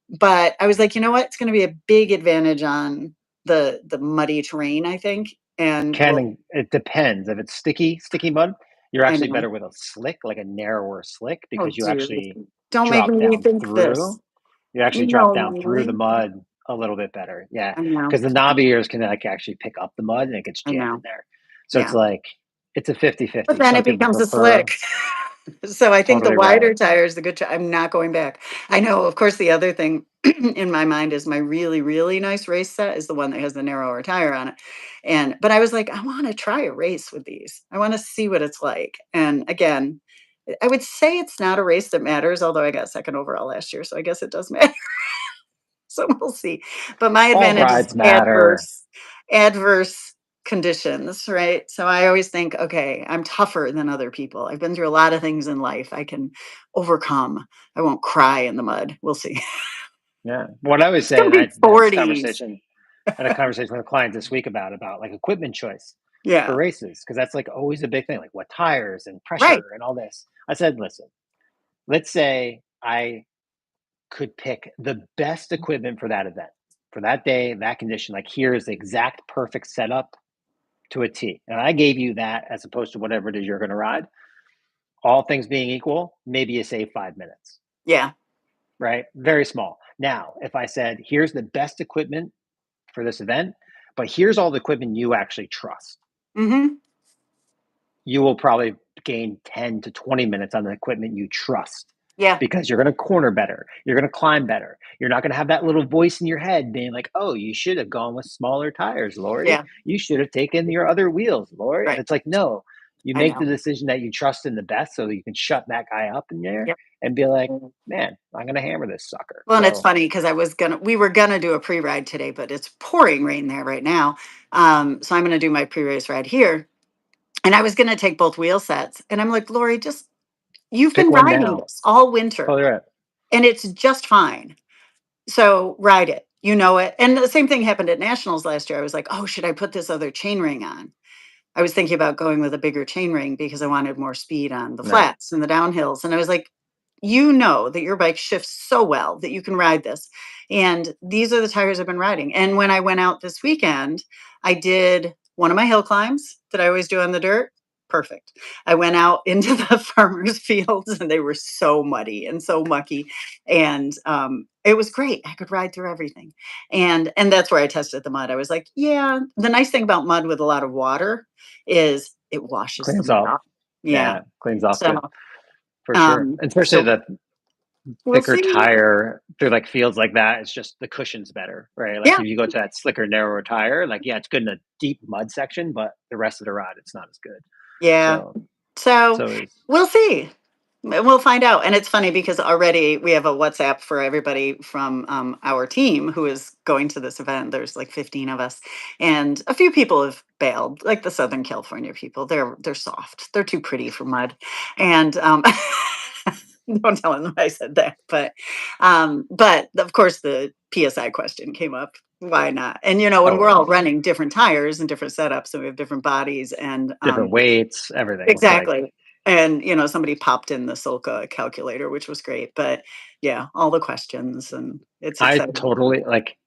But I was like, you know what? It's going to be a big advantage on the muddy terrain, I think. And well, It depends. If it's sticky mud, you're I actually know. better with a slick, like a narrower slick, Oh, because you dude, actually don't make me drop down rethink this. through. You actually drop No, down through the really? mud a little bit better. Yeah. I know. Because the knobby ears can like actually pick up the mud and it gets I jammed in know. there. So it's Yeah. like it's a But 50-50. then Some it people becomes a prefer slick. So I think the totally right. wider tire is the good. I'm not going back. I know. Of course, the other thing in my mind is my really, really nice race set is the one that has the narrower tire on it. And but I was like, I want to try a race with these. I want to see what it's like. And again, I would say it's not a race that matters, although I got second overall last year, so I guess it does matter. So we'll see. But my All advantage is rides matter. adverse conditions, right? So I always think, okay, I'm tougher than other people. I've been through a lot of things in life. I can overcome. I won't cry in the mud. We'll see. Yeah. What I was It's gonna saying, be I had this 40s. conversation, I had a conversation with a client this week about like equipment choice for Yeah. races, because that's like always a big thing, like what tires and Right. pressure and all this. I said, listen, let's say I could pick the best equipment for that event, for that day, that condition. Like, here's the exact perfect setup to a T. And I gave you that as opposed to whatever it is you're going to ride. All things being equal, maybe you save 5 minutes, Yeah. right? Very small. Now, if I said, here's the best equipment for this event, but here's all the equipment you actually trust, Hmm. you will probably gain 10 to 20 minutes on the equipment you trust, Yeah. because you're going to corner better. You're going to climb better. You're not going to have that little voice in your head being like, oh, you should have gone with smaller tires, Lorri. Yeah. You should have taken your other wheels, Lorri. And Right. it's like, no, you I make the know. decision that you trust in the best so that you can shut that guy up in there Yep. and be like, man, I'm going to hammer this sucker. Well, and it's So, funny because we were gonna do a pre-ride today, but it's pouring rain there right now. So I'm gonna do my pre-race ride here. And I was gonna take both wheel sets. And I'm like, Lori, just you've pick been one riding now. this all winter Totally right. and it's just fine. So ride it. You know it. And the same thing happened at Nationals last year. I was like, oh, should I put this other chain ring on? I was thinking about going with a bigger chain ring because I wanted more speed on the Right. flats and the downhills. And I was like, you know that your bike shifts so well that you can ride this. And these are the tires I've been riding. And when I went out this weekend, I did one of my hill climbs that I always do on the dirt. Perfect. I went out into the farmers' fields and they were so muddy and so mucky. And it was great. I could ride through everything. And that's where I tested the mud. I was like, yeah, the nice thing about mud with a lot of water is it washes the Cleans mud off. off. Yeah. Yeah. Cleans off So good for sure. Especially so the we'll thicker see. tire through like fields like that, it's just the cushion's better, right? Like Yeah. if you go to that slicker, narrower tire, like yeah, it's good in a deep mud section, but the rest of the ride, it's not as good. Yeah. So, So so is we'll see. We'll find out. And it's funny because already we have a WhatsApp for everybody from our team who is going to this event. There's like 15 of us, and a few people have bailed, like the Southern California people. They're soft. They're too pretty for mud, and don't tell them I said that. But of course the PSI question came up. Why not? And when we're all totally running different tires and different setups, and we have different bodies, and different weights, everything. It's like exactly. And, somebody popped in the Silka calculator, which was great. But yeah, all the questions and it's I exciting. totally like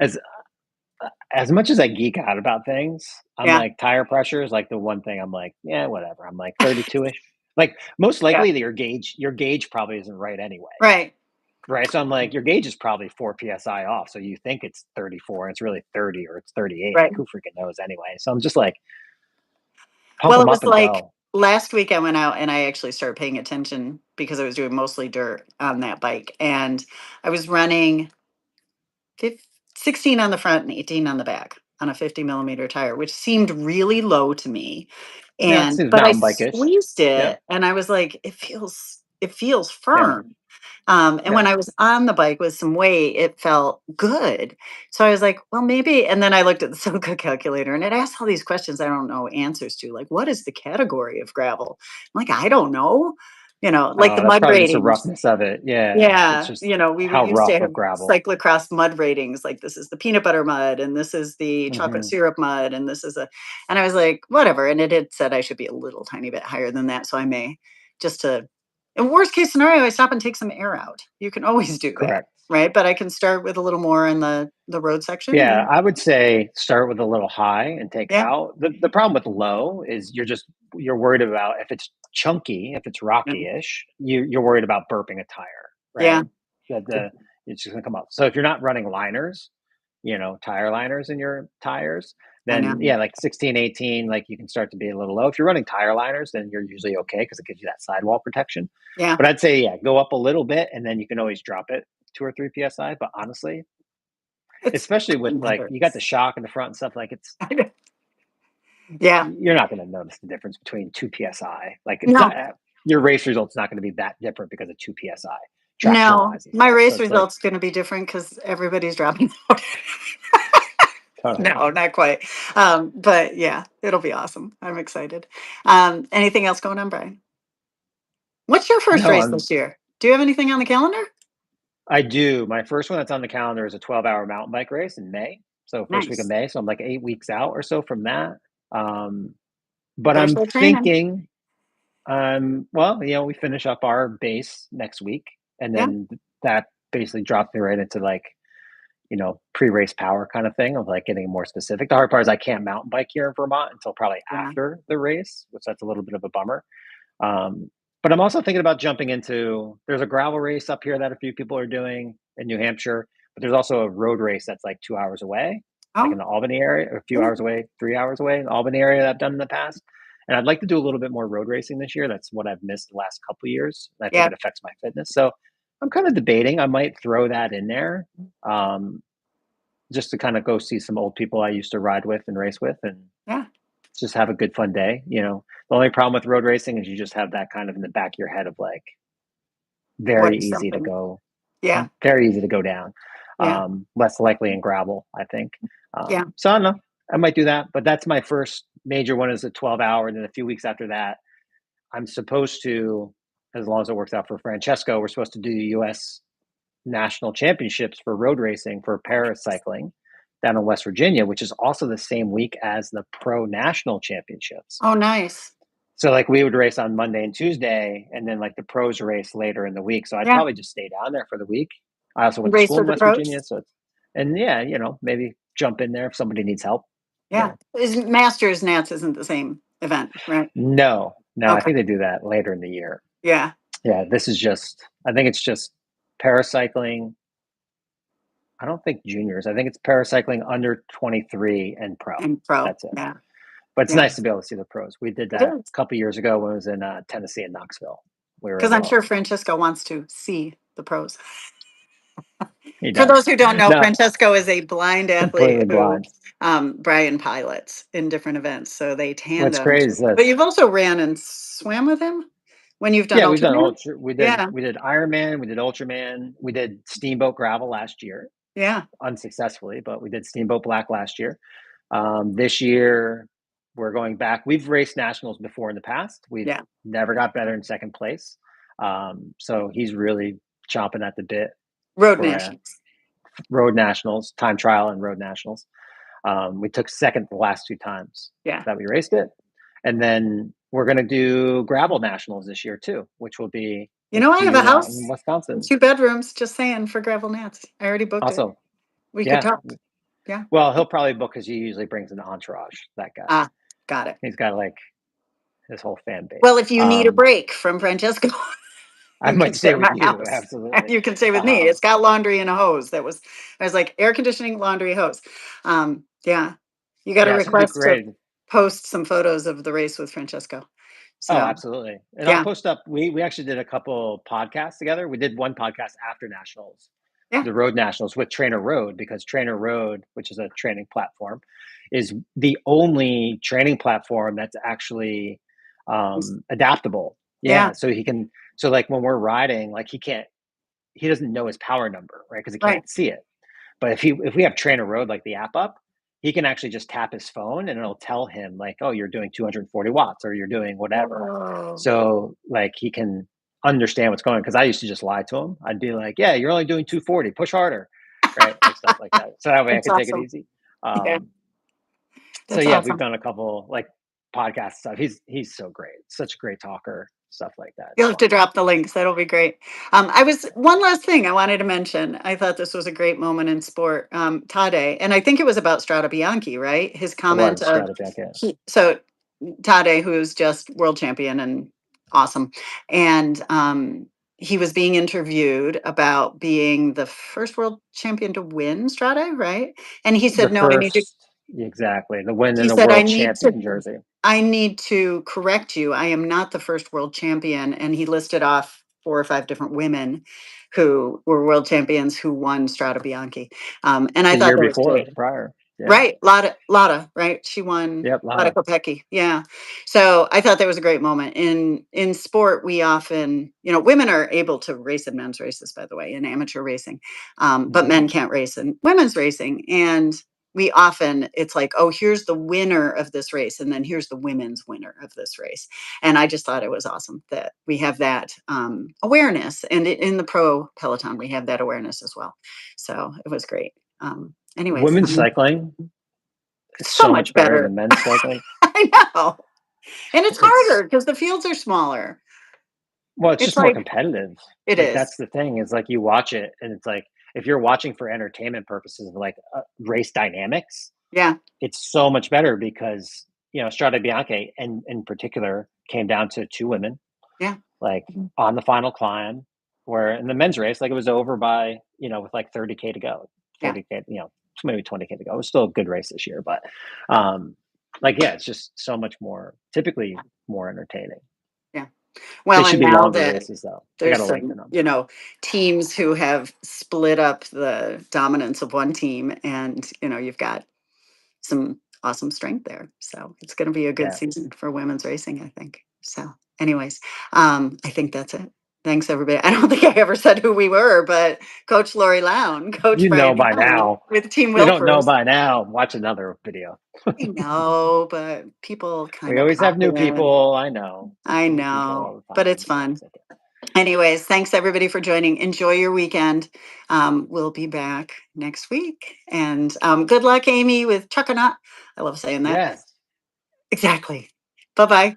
as as much as I geek out about things, I'm Yeah. like tire pressure is like the one thing I'm like, yeah, whatever. I'm like 32-ish. Like most Yeah. likely that your gauge probably isn't right anyway. Right. Right. So I'm like, your gauge is probably 4 psi off. So you think it's 34 and it's really 30 or it's 38. Right. Like, who freaking knows anyway? So I'm just like, pump Well, it them up was and like go. last week I went out and I actually started paying attention because I was doing mostly dirt on that bike, and I was running 16 on the front and 18 on the back on a 50 millimeter tire, which seemed really low to me. Yeah, it seems But I mountain bike-ish. squeezed Yeah, it and I was like, it feels yeah, firm. And yeah. when I was on the bike with some weight, it felt good. So I was like, well, maybe. And then I looked at the silica calculator and it asked all these questions I don't know answers to. Like, what is the category of gravel? I'm like, I don't know. Like the That's mud probably just the ratings. roughness of it. Yeah, it's Yeah, just we how used to rough have of gravel. cyclocross mud ratings, like this is the peanut butter mud and this is the chocolate Hmm. syrup mud and this is and I was like, whatever. And it had said I should be a little tiny bit higher than that. So I may just to, in worst case scenario, I stop and take some air out. You can always do that, Correct. right? But I can start with a little more in the road section Yeah, and I would say start with a little high and take yeah, out. The problem with low is you're worried about if it's chunky, if it's yeah, rocky-ish, you're worried about burping a tire, yeah, right? That the It's just gonna come up. So if you're not running liners, tire liners in your tires, I know. then yeah, like 16, 18, like you can start to be a little low. If you're running tire liners, then you're usually okay because it gives you that sidewall protection. Yeah, But I'd say, yeah, go up a little bit and then you can always drop it 2 or 3 psi. But honestly, it especially with doesn't like matter. you got the shock in the front and stuff, like Yeah, you're not going to notice the difference between 2 psi. Like it's no, not your race results not going to be that different because of 2 psi traction no, wise and my stuff. So race it's like results going to be different because everybody's dropping out. totally No, not quite. But yeah, it'll be awesome. I'm excited. Anything else going on, Brian? What's your first no. race this year? Do you have anything on the calendar? I do. My first one that's on the calendar is a 12-hour mountain bike race in May. So first week of Nice. May. So I'm like 8 weeks out or so from that. Um, but Better I'm start training. thinking, well, we finish up our base next week, and Yeah, then that basically drops me right into like pre-race power kind of thing of like getting more specific. The hard part is I can't mountain bike here in Vermont until probably yeah, after the race, which that's a little bit of a bummer. Um, but I'm also thinking about jumping into. There's a gravel race up here that a few people are doing in New Hampshire, but there's also a road race that's like 2 hours away, like in oh, the Albany area, or a few yeah, hours away, 3 hours away in the Albany area that I've done in the past. And I'd like to do a little bit more road racing this year. That's what I've missed the last couple of years. And I think yeah, it affects my fitness. So I'm kind of debating. I might throw that in there. Um, just to kind of go see some old people I used to ride with and race with and yeah. just have a good fun day. The only problem with road racing is you just have that kind of in the back of your head of like What very is easy to something? go, Yeah, very easy to go down. yeah, Less likely in gravel, I think. yeah. So I don't know. I might do that, but that's my first major one is a 12-hour. And then a few weeks after that, I'm supposed to, as long as it works out for Francesco, we're supposed to do US national championships for road racing for paracycling down in West Virginia, which is also the same week as the pro national championships. Oh, nice. So like we would race on Monday and Tuesday, and then like the pros race later in the week. So I'd Yeah, probably just stay down there for the week. I also went to race school in with the West pros. Virginia, so and yeah, maybe jump in there if somebody needs help. You Yeah, know, is Masters Nats isn't the same event, right? no, no, I Okay. think they do that later in the year. Yeah, Yeah, this is just. I think it's just paracycling. I don't think juniors. I think it's paracycling under 23 and pro. and pro. That's it. Yeah, But it's yeah. nice to be able to see the pros. We did It that is a couple years ago when I was in Tennessee and Knoxville. We were because I'm able. sure Francesco wants to see the pros. He For does. those who don't know, No, Francesco is a blind athlete completely who blind. Brian pilots in different events. So they What's tandem. crazy is But that. you've also ran and swam with him when you've done Yeah, we've done Ultraman? ultra. We did Yeah, we did Ironman. We did Ultraman. We did Steamboat Gravel last year, yeah, unsuccessfully, but we did Steamboat Black last year. This year we're going back. We've raced nationals before in the past. We've yeah. never got better in second place. So he's really chomping at the bit Road for nationals. road nationals, time trial and road nationals. We took second the last 2 times Yeah. that we raced it. And then we're going to do gravel nationals this year too, which will be You we'll know, I see have a you out in house, Wisconsin. 2 bedrooms, just saying for gravel nats. I already booked it. Also, We could yeah. talk. Yeah. Well, he'll probably book because he usually brings an entourage. That guy, Ah, got it. he's got like his whole fan Well, base. if you need a break from Francesco, I you can might stay stay at with my you, house. absolutely. You can stay with me. It's got laundry and a hose. I was like, air conditioning, laundry, hose. Yeah. You got to Yeah, so it'd be request to great. post some photos of the race with Francesco. Oh, So, absolutely. And I'll yeah, post up. We actually did a couple podcasts together. We did one podcast after nationals, yeah, the road nationals with Trainer Road, because Trainer Road, which is a training platform, is the only training platform that's actually adaptable. yeah, Yeah, so he can. So like when we're riding, like he doesn't know his power number, right? Because he right. can't see it. But if we have Trainer Road, like the app up, he can actually just tap his phone and it'll tell him like, "Oh, you're doing 240 watts or you're doing whatever." Oh, So, like, he can understand what's going on. Because I used to just lie to him. I'd be like, "Yeah, you're only doing 240, push harder." Right? Like, stuff like that. So that way I that's could take it awesome. easy. Yeah, Um, so that's yeah, we've awesome. done a couple, like, podcast stuff. He's so great. Such a great talker, stuff like that. You'll It's have to fun. drop the links. That'll be great. I was one last thing I wanted to mention. I thought this was a great moment in sport. Tade, and I think it was about Strada Bianchi, right? His It comment was of Strata Jacket. so Tade, who's just world champion and awesome, and he was being interviewed about being the first world champion to win Strade, right? And he The said, "No, I need to." first exactly, the win in He the said, world champion jersey. I need to correct you. I am not the first world champion." And he listed off 4 or 5 different women who were world champions who won Strada Bianchi. And I The thought year that was before, great. prior. Yeah. Right. Lotta, right? She won Yep, Lotta Lana. Kopecky. Yeah. So I thought that was a great moment. In sport, we often, women are able to race in men's races, by the way, in amateur racing. But Mhm. men can't race in women's racing. And we often it's like, oh, here's the winner of this race, and then here's the women's winner of this race. And I just thought it was awesome that we have that awareness. And in the pro peloton, we have that awareness as well. So it was great. Anyways, Women's cycling is so so much much better better. than men's cycling. I know. And it's It's harder because the fields are smaller. well, it's It's just more like competitive. it Like, is. that's the thing, is, like, you watch it and it's like, if you're watching for entertainment purposes of, like, race dynamics, Yeah. it's so much better because, Strade Bianche, and in particular, came down to 2 women, Yeah. like, Mhm. on the final climb, where in the men's race, like, it was over by, with, like, 30K to go, Yeah. 40K, maybe 20K to go. It was still a good race this year, but, um, like, yeah, it's just so much more typically more entertaining. Yeah. They Well, should and be now longer that races, though. They there's gotta lengthen some, them. teams who have split up the dominance of one team, and you've got some awesome strength there. So it's going to be a good Yeah. season for women's racing, I think. So, anyways, I think that's it. Thanks, everybody. I don't think I ever said who we were, but Coach Lori Lown, Coach You know Brian by Young now. with Team If you don't know Wilpers. by now, watch another video. I know, but people kind We of always pop have new in. people, I know. I New people all know, the but time, it's so fun. it's okay. Anyways, thanks everybody for joining. Enjoy your weekend. We'll be back next week. And good luck, Amy, with Chuckanut. I love saying that. Yes. Exactly. Bye bye.